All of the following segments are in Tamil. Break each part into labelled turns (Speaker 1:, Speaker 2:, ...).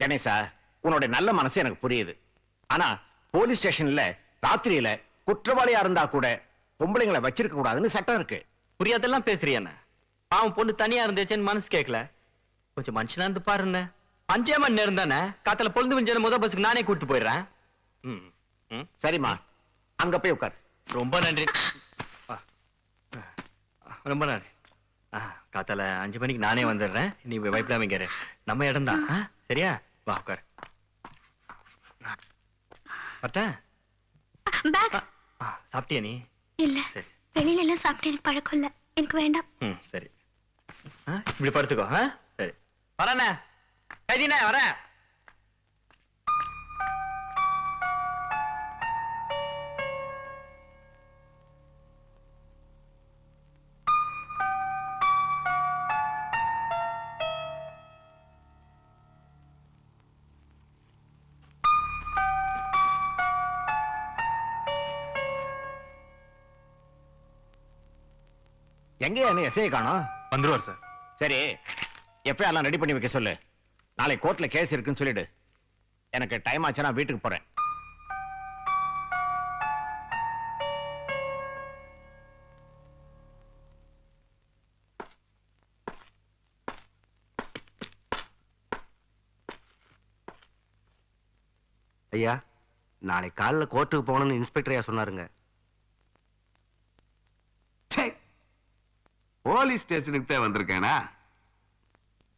Speaker 1: கணேசா, உன்னோட நல்ல மனசு எனக்கு புரியுது. ஆனா போலீஸ் ஸ்டேஷன்ல ராத்திரியில குற்றவாளியா இருந்தா கூட பொம்பளைங்களை வச்சிருக்க கூடாதுன்னு சட்டம் இருக்கு.
Speaker 2: புரியாதெல்லாம் பேசுறியா? அவன் பொண்ணு தனியா இருந்துச்சேன்னு மனசு கேட்கல. கொஞ்சம் மனுஷனா இருந்து பாருன்னு. 5 மணி நேரம் தானே, காத்தல பொழுது விஞ்சன முத பஸ்ஸுக்கு நானே கூட்டு போயிடுறேன்.
Speaker 1: சரிம்மா, அங்க போய் உட்கார்.
Speaker 2: ரொம்ப நன்றி. ரொம்ப நன்றி. காத்தால 5 மணிக்கு நானே வந்துடுறேன். நீ வைப்பிடாம நம்ம இடம் தான். சரியா? வா உட்கார். சாப்பிட்டியா நீ?
Speaker 3: இல்ல, வெளியில எல்லாம் சாப்பிட்டு எனக்கு பழக்கம் இல்ல, எனக்கு வேண்டாம்.
Speaker 2: சரி, இப்படி படுத்துக்கோ. சரி, வரண்ணே. கைதினே வரேன்.
Speaker 1: எங்க எஸ்ஐ காணோம்?
Speaker 4: வந்துருவார் சார்.
Speaker 1: சரி, எஃப்ஐஆர் ரெடி பண்ணி வைக்க சொல்லு. நாளை கோர்ட்ல கேஸ் இருக்குன்னு சொல்லிடு. எனக்கு டைம் ஆச்சுன்னா வீட்டுக்கு போறேன்.
Speaker 5: ஐயா, நாளை காலைல கோர்ட்டுக்கு போகணும்னு இன்ஸ்பெக்டர் ஐயா சொன்னாருங்க.
Speaker 6: போலீஸ் ஸ்டேஷனுக்கு தான் வந்திருக்கேனா?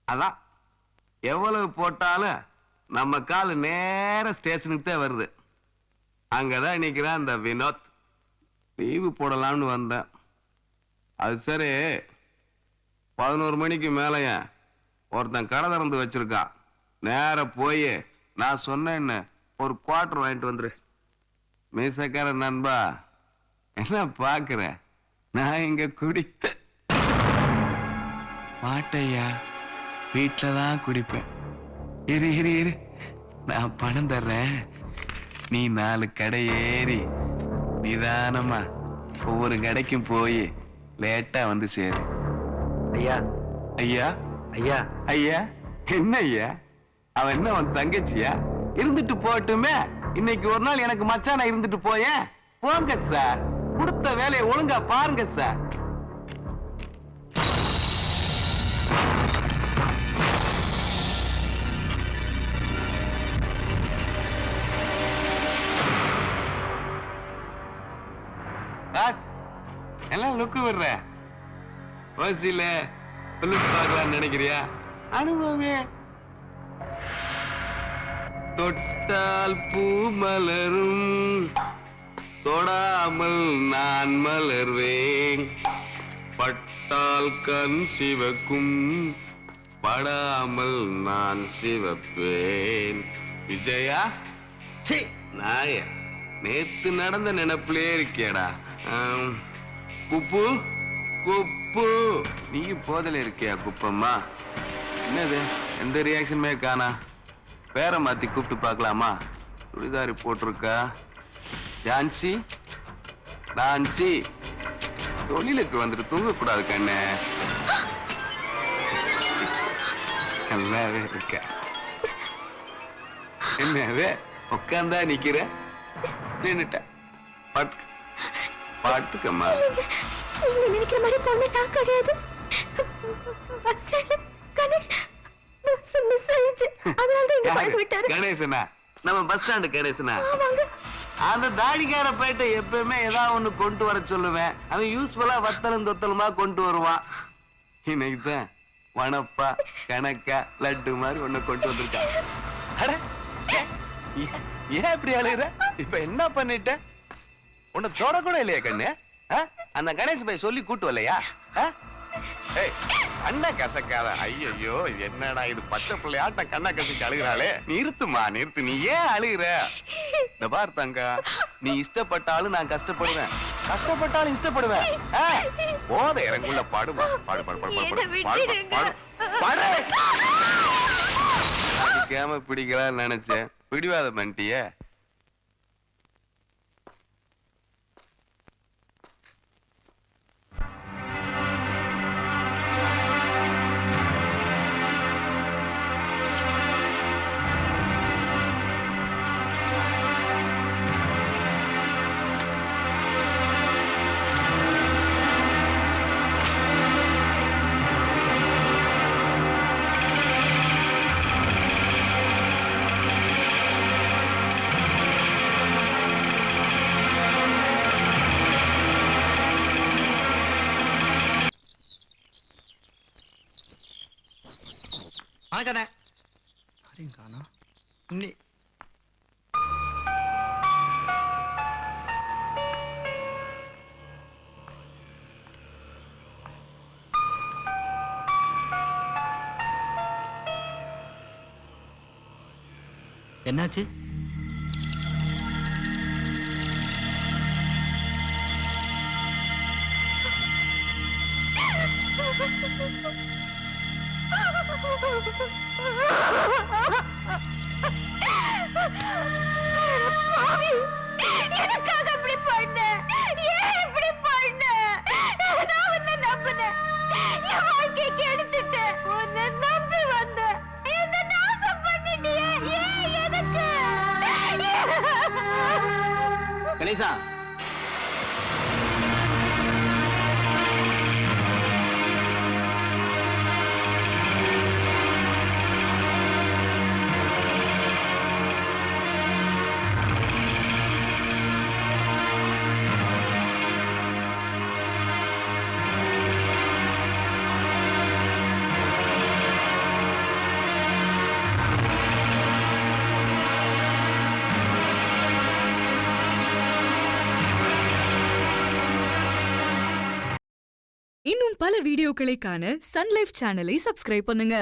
Speaker 6: அதான் எவ்வளவு போட்டாலும் நம்ம கால் நேர ஸ்டேஷனுக்கு தான் வருது. அங்கதான் நிக்கிறான் இந்த வினோத். லீவு போடலாம்னு வந்தேன். அது சரி, 11 மணிக்கு மேலைய ஒருத்தன் கடை திறந்து வச்சிருக்கான். நேர போய் நான் சொன்னேன்னு ஒரு குவார்டர் வாங்கிட்டு வந்துரு. மீசக்கார நண்பா, என்ன பாக்குற? நான் இங்க குடித்த மாட்டையா, வீட்டுலதான் குடிப்பேன். இரு இரு இரு, நான் பணம் தர்றேன். நீ 4 கடை ஏறி நிதானமா ஒவ்வொரு கடைக்கும் போய் லேட்டா வந்து சேரு.
Speaker 5: ஐயா
Speaker 6: ஐயா
Speaker 5: ஐயா
Speaker 6: ஐயா, என்ன ஐயா? அவன் என்ன உன் தங்கச்சியா? இருந்துட்டு போட்டுமே. இன்னைக்கு ஒரு நாள் எனக்கு மச்சானா இருந்துட்டு போயேன். போங்க சார், கொடுத்த வேலையை ஒழுங்கா பாருங்க சார். எல்லாம் லுக்கு விடுற வசில பார்க்கலான்னு நினைக்கிறியா? அனுபவமே. தொட்டால் பூ மலரும், தொடாமல் நான் மலர்வேன். பட்டால் கண் சிவக்கும், படாமல் நான் சிவப்பேன். விஜயா, நாய நேத்து நடந்த நினைப்பிலே இருக்கியடா. குப்பு குப்பு, நீ போதல இருக்கியா குப்பம்மா? என்னது, எந்த ரியாக்ஷனுமே காணா? பேரை மாத்தி கூப்பிட்டு பார்க்கலாமா? சுடிதாரி போட்டிருக்கா. ஜான்சி டான்சி, தொழிலுக்கு வந்துட்டு தூங்கக்கூடாது கண்ணே. நல்லாவே இருக்க. என்னவே உட்காந்தா நிக்கிற? நின்னுட்ட. பாட்டுக்கம்மா.
Speaker 3: நினைக்கிற மாதிரி பொண்ணு நான் கிடையாது.
Speaker 6: கணேசனா? நம்ம பஸ் ஸ்டாண்டு கணேசனா? அந்த தாடிக்கார போயிட்டு எப்பவுமே ஏதாவது ஒண்ணு கொண்டு வர சொல்லுவேன். அவன் யூஸ்ஃபுல்லா வத்தலும் தொத்தலுமா கொண்டு வருவான். இன்னைக்குதான் வனப்பா கணக்கா லட்டு மாதிரி ஒண்ணு கொண்டு வந்திருக்கான். ஏன் இப்படி அழுகுற? இப்ப என்ன பண்ணிட்ட? உன்னை தொட கூட இல்லையா கண்ணு? அந்த கணேஷ் பாய் சொல்லி கூட்டு வரலையா? கண்ணை கசக்காத. ஐயோ, என்னடா இது, பச்சை பிள்ளையாட்ட கண்ணை கசக்கி அழுகிறாளே. நிறுத்துமா, நிறுத்து. நீ ஏன் அழுகுற? இந்த பார் தங்க, நீ இஷ்டப்பட்டாலும் நான் கஷ்டப்படுவேன், கஷ்டப்பட்டாலும் இஷ்டப்படுவேன். போத இறங்குள்ள பாடுமா. பாடு பாடு பாடு பாடு பாடு பாடு. அடிக்காம பிடிக்கலான்னு நினைச்சேன், பிடிவாத பண்ணிட்டியே.
Speaker 2: வணக்கண்ணே யாரையும் காணோம். நீ என்னாச்சு?
Speaker 3: எனக்காக இப்படி பண்ண? ஏன் இப்படி பண்ண? நான் உன்னை நம்பினேன். என் வாழ்க்கையை கெடுத்துட்டேன். உன்னை நம்பி வந்தேன். என்னை நாசம் பண்ணிட்டியே. ஏன்? எதுக்கு?
Speaker 5: கணேசா,
Speaker 4: இன்னும் பல வீடியோக்களை காண சன் லைஃப் சேனலை சப்ஸ்கிரைப் பண்ணுங்க.